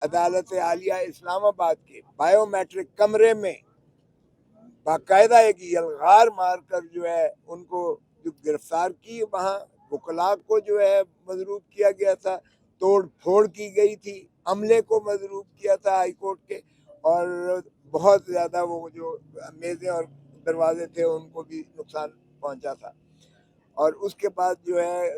عدالت عالیہ اسلام آباد کے بایو میٹرک کمرے میں باقاعدہ ایک یلغار مار کر جو ہے ان کو جو گرفتار کی، وہاں وکلاء کو جو ہے مضروب کیا گیا تھا، توڑ پھوڑ کی گئی تھی، عملے کو مضروب کیا تھا ہائی کورٹ کے، اور بہت زیادہ وہ جو میزیں اور دروازے تھے ان کو بھی نقصان پہنچا تھا۔ اور اس کے بعد جو ہے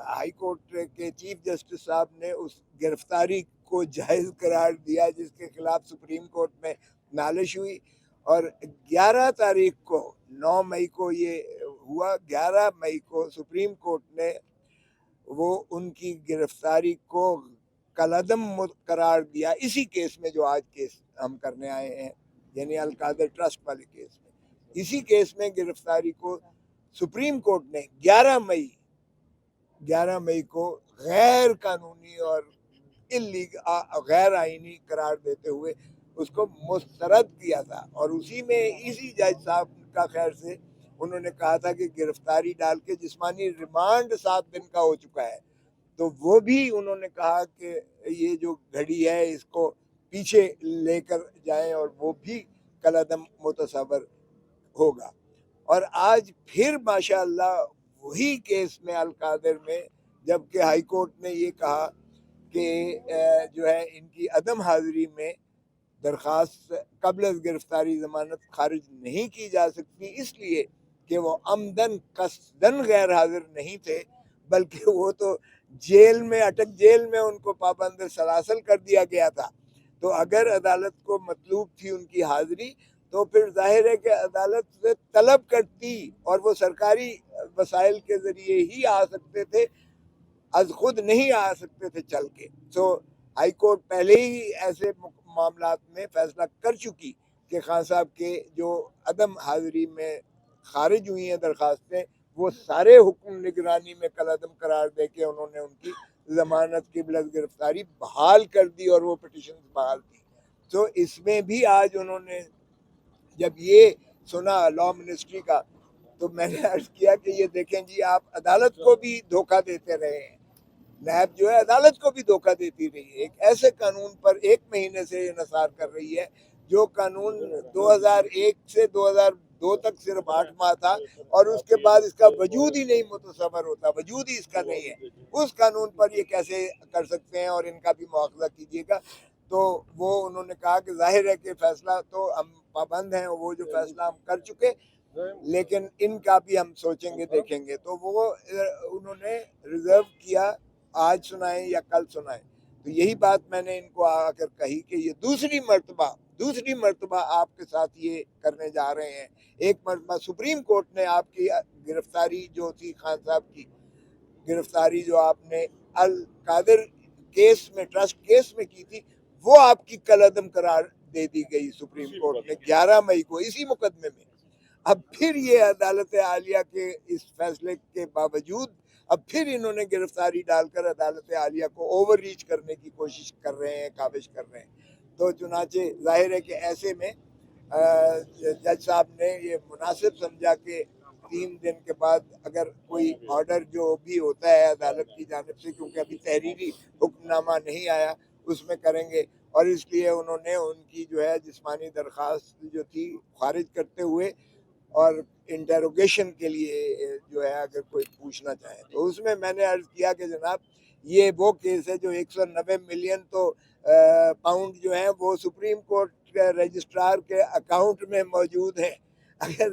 ہائی کورٹ کے چیف جسٹس صاحب نے اس گرفتاری کو جائز قرار دیا، جس کے خلاف سپریم کورٹ میں نالش ہوئی، اور 11 تاریخ کو 9 مئی کو یہ ہوا، 11 مئی کو سپریم کورٹ نے وہ ان کی گرفتاری کو کالعدم قرار دیا، اسی کیس میں جو آج کیس ہم کرنے آئے ہیں، یعنی القادر ٹرسٹ والے کیس میں، اسی کیس میں گرفتاری کو سپریم کورٹ نے 11 مئی کو غیر قانونی اور غیر آئینی قرار دیتے ہوئے اس کو مسترد کیا تھا، اور اسی جج صاحب کا خیر سے انہوں نے کہا تھا کہ گرفتاری ڈال کے جسمانی ریمانڈ 7 دن کا ہو چکا ہے، تو وہ بھی انہوں نے کہا کہ یہ جو گھڑی ہے اس کو پیچھے لے کر جائیں، اور وہ بھی کالعدم متصور ہوگا۔ اور آج پھر ماشاءاللہ وہی کیس میں القادر میں، جبکہ ہائی کورٹ نے یہ کہا کہ جو ہے ان کی عدم حاضری میں درخواست قبل از گرفتاری ضمانت خارج نہیں کی جا سکتی، اس لیے کہ وہ عمدن قصدن غیر حاضر نہیں تھے، بلکہ وہ تو جیل میں ان کو پابند سلاسل کر دیا گیا تھا۔ تو اگر عدالت کو مطلوب تھی ان کی حاضری، تو پھر ظاہر ہے کہ عدالت سے طلب کرتی، اور وہ سرکاری وسائل کے ذریعے ہی آ سکتے تھے، از خود نہیں آ سکتے تھے چل کے۔ سو ہائی کورٹ پہلے ہی ایسے معاملات میں فیصلہ کر چکی کہ خان صاحب کے جو عدم حاضری میں خارج ہوئی ہیں درخواستیں، وہ سارے حکم نگرانی میں کالعدم قرار دے کے انہوں نے ان کی ضمانت قبل از گرفتاری بحال کر دی، اور وہ پٹیشن بحال کی۔ تو اس میں بھی آج انہوں نے جب یہ سنا لا منسٹری کا، تو میں نے عرض کیا کہ یہ دیکھیں جی، آپ عدالت کو بھی دھوکہ دیتے رہے ہیں، نیب جو ہے عدالت کو بھی دھوکہ دیتی رہی ہے، ایک ایسے قانون پر 1 مہینے سے انحصار کر رہی ہے جو قانون 2001 سے 2002 تک صرف 8 ماہ تھا، اور اس کے بعد اس کا وجود ہی نہیں متصور ہوتا، وجود ہی اس کا نہیں ہے، اس قانون پر یہ کیسے کر سکتے ہیں، اور ان کا بھی مواخذہ کیجیے گا۔ تو وہ انہوں نے کہا کہ ظاہر ہے کہ فیصلہ تو ہم پابند ہیں، وہ جو فیصلہ ہم کر چکے، لیکن ان کا بھی ہم سوچیں گے دیکھیں گے، تو وہ انہوں نے ریزرو کیا، آج سنائیں یا کل سنائیں۔ تو یہی بات میں نے ان کو آ کر کہی کہ یہ دوسری مرتبہ آپ کے ساتھ یہ کرنے جا رہے ہیں۔ ایک مرتبہ سپریم کورٹ نے آپ کی گرفتاری جو تھی، خان صاحب کی گرفتاری جو آپ نے القادر کیس میں، ٹرسٹ کیس میں کی تھی، وہ آپ کی کالعدم قرار دے دی گئی سپریم کورٹ نے 11 مئی کو اسی مقدمے میں۔ اب پھر یہ عدالت عالیہ کے اس فیصلے کے باوجود اب پھر انہوں نے گرفتاری ڈال کر عدالت عالیہ کو اوور ریچ کرنے کی کوشش کر رہے ہیں، کاوش کر رہے ہیں۔ تو چنانچہ ظاہر ہے کہ ایسے میں جج صاحب نے یہ مناسب سمجھا کہ 3 دن کے بعد اگر کوئی آرڈر جو بھی ہوتا ہے عدالت کی جانب سے، کیونکہ ابھی تحریری حکم نامہ نہیں آیا، اس میں کریں گے، اور اس لیے انہوں نے ان کی جو ہے جسمانی درخواست جو تھی خارج کرتے ہوئے، اور انٹروگیشن کے لیے جو ہے اگر کوئی پوچھنا چاہے تو اس میں نے عرض کیا کہ جناب یہ وہ کیس ہے جو 190 ملین تو پاؤنڈ جو ہیں وہ سپریم کورٹ کے رجسٹرار کے اکاؤنٹ میں موجود ہیں، اگر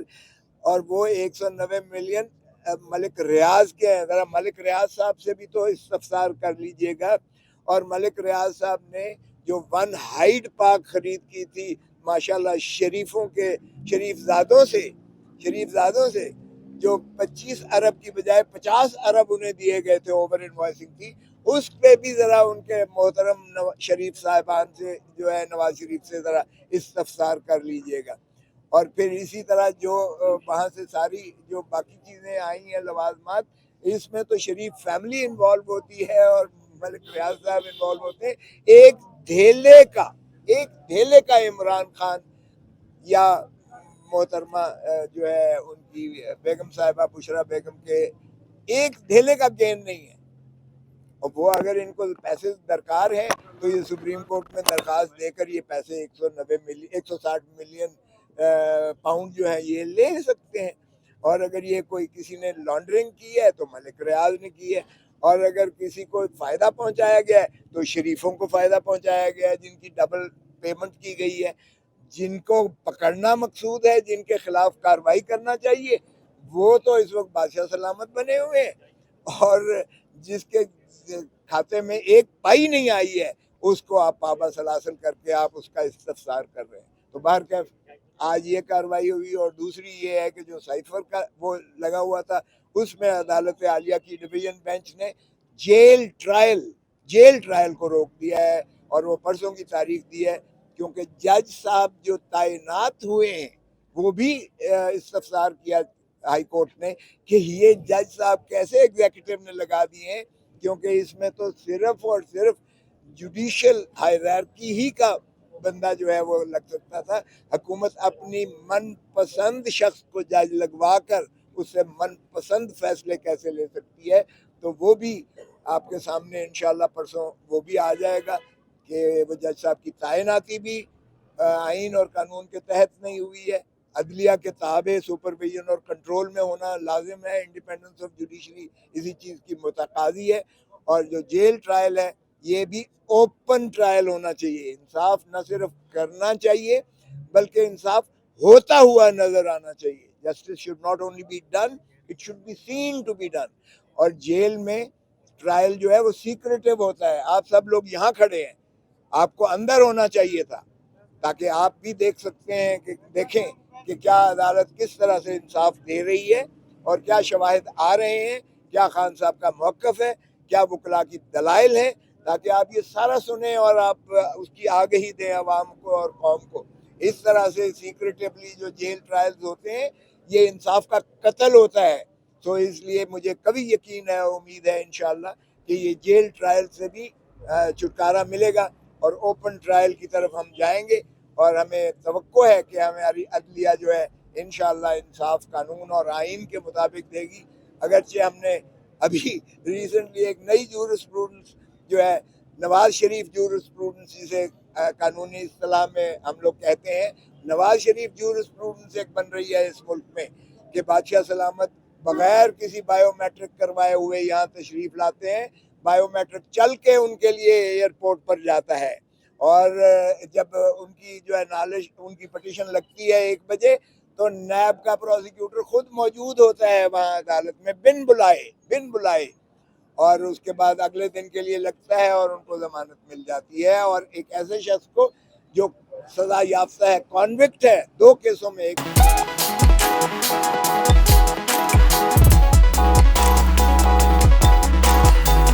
اور وہ 190 ملین ملک ریاض کے ہیں۔ ذرا ملک ریاض صاحب سے بھی تو استفسار کر لیجئے گا، اور ملک ریاض صاحب نے جو 1 ہائیڈ پارک خرید کی تھی ماشاءاللہ شریف زادوں سے جو 25 ارب کی بجائے 50 ارب انہیں دیے گئے تھے، اوور انوائسنگ تھی، اس پہ بھی ذرا ان کے محترم شریف صاحبان سے جو ہے نواز شریف سے ذرا استفسار کر لیجئے گا۔ اور پھر اسی طرح جو وہاں سے ساری جو باقی چیزیں آئی ہیں لوازمات، اس میں تو شریف فیملی انوالو ہوتی ہے اور ملک ریاض صاحب انوالو ہوتے ہیں۔ ایک دھیلے کا عمران خان یا محترمہ جو ہے ان کی بیگم صاحبہ بشرا بیگم کے ایک دھیلے کا گین نہیں ہے، اور وہ اگر ان کو پیسے درکار ہیں تو یہ سپریم کورٹ میں درخواست دے کر یہ پیسے 160 ملین پاؤنڈ جو ہے یہ لے سکتے ہیں. اور اگر یہ کوئی کسی نے لانڈرنگ کی ہے تو ملک ریاض نے کی ہے، اور اگر کسی کو فائدہ پہنچایا گیا ہے تو شریفوں کو فائدہ پہنچایا گیا ہے جن کی ڈبل پیمنٹ کی گئی ہے. جن کو پکڑنا مقصود ہے، جن کے خلاف کارروائی کرنا چاہیے، وہ تو اس وقت بادشاہ سلامت بنے ہوئے ہیں، اور جس کے کھاتے میں ایک پائی نہیں آئی ہے اس کو آپ پابا سلاسل کر کے آپ اس کا استفسار کر رہے ہیں. تو باہر کیا آج یہ کارروائی ہوئی. اور دوسری یہ ہے کہ جو سائفر کا وہ لگا ہوا تھا اس میں عدالت عالیہ کی ڈویژن بینچ نے جیل ٹرائل کو روک دیا ہے، اور وہ پرسوں کی تاریخ دی ہے، کیونکہ جج صاحب جو تعینات ہوئے ہیں وہ بھی استفسار کیا ہائی کورٹ نے کہ یہ جج صاحب کیسے ایگزیکٹو نے لگا دیے ہیں، کیونکہ اس میں تو صرف اور صرف جوڈیشل ہائرارکی ہی کا بندہ جو ہے وہ لگ سکتا تھا. حکومت اپنی من پسند شخص کو جج لگوا کر اس سے من پسند فیصلے کیسے لے سکتی ہے. تو وہ بھی آپ کے سامنے انشاءاللہ پرسوں وہ بھی آ جائے گا کہ وہ جج صاحب کی تعیناتی بھی آئین اور قانون کے تحت نہیں ہوئی ہے. عدلیہ کے تابع سپرویژن اور کنٹرول میں ہونا لازم ہے. انڈیپینڈنس آف جوڈیشری اسی چیز کی متقاضی ہے. اور جو جیل ٹرائل ہے یہ بھی اوپن ٹرائل ہونا چاہیے. انصاف نہ صرف کرنا چاہیے بلکہ انصاف ہوتا ہوا نظر آنا چاہیے. Justice should not only be done, it should be seen to be done. اور جیل میں ٹرائل جو ہے وہ سیکریٹو ہوتا ہے. آپ سب لوگ یہاں کھڑے ہیں، آپ کو اندر ہونا چاہیے تھا تاکہ آپ بھی دیکھ سکتے ہیں کہ دیکھیں کہ کیا عدالت کس طرح سے انصاف دے رہی ہے اور کیا شواہد آ رہے ہیں، کیا خان صاحب کا موقف ہے، کیا وکلا کی دلائل ہیں، تاکہ آپ یہ سارا سنیں اور آپ اس کی آگہی دیں عوام کو اور قوم کو. اس طرح سے سیکریٹیولی جو جیل ٹرائلز ہوتے ہیں یہ انصاف کا قتل ہوتا ہے. تو اس لیے مجھے کبھی یقین ہے، امید ہے انشاءاللہ کہ یہ جیل ٹرائل سے بھی چھٹکارا ملے گا اور اوپن ٹرائل کی طرف ہم جائیں گے. اور ہمیں توقع ہے کہ ہماری عدلیہ جو ہے انشاءاللہ انصاف قانون اور آئین کے مطابق دے گی. اگرچہ ہم نے ابھی ریسنٹلی ایک نئی جورسپروڈنس جو ہے نواز شریف جورسپروڈنس جسے قانونی اصطلاح میں ہم لوگ کہتے ہیں، نواز شریف جورسپروڈنس ایک بن رہی ہے اس ملک میں کہ بادشاہ سلامت بغیر کسی بائیو میٹرک کروائے ہوئے یہاں تشریف لاتے ہیں. بائیو میٹرک چل کے ان کے لیے ایئرپورٹ پر جاتا ہے، اور جب ان کی جو ہے نالج ان کی پٹیشن لگتی ہے 1 بجے تو نیب کا پروسیکیوٹر خود موجود ہوتا ہے وہاں عدالت میں بن بلائے، اور اس کے بعد اگلے دن کے لیے لگتا ہے اور ان کو ضمانت مل جاتی ہے. اور ایک ایسے شخص کو جو سزا یافتہ ہے، کانوکٹ ہے 2 کیسوں میں. ایک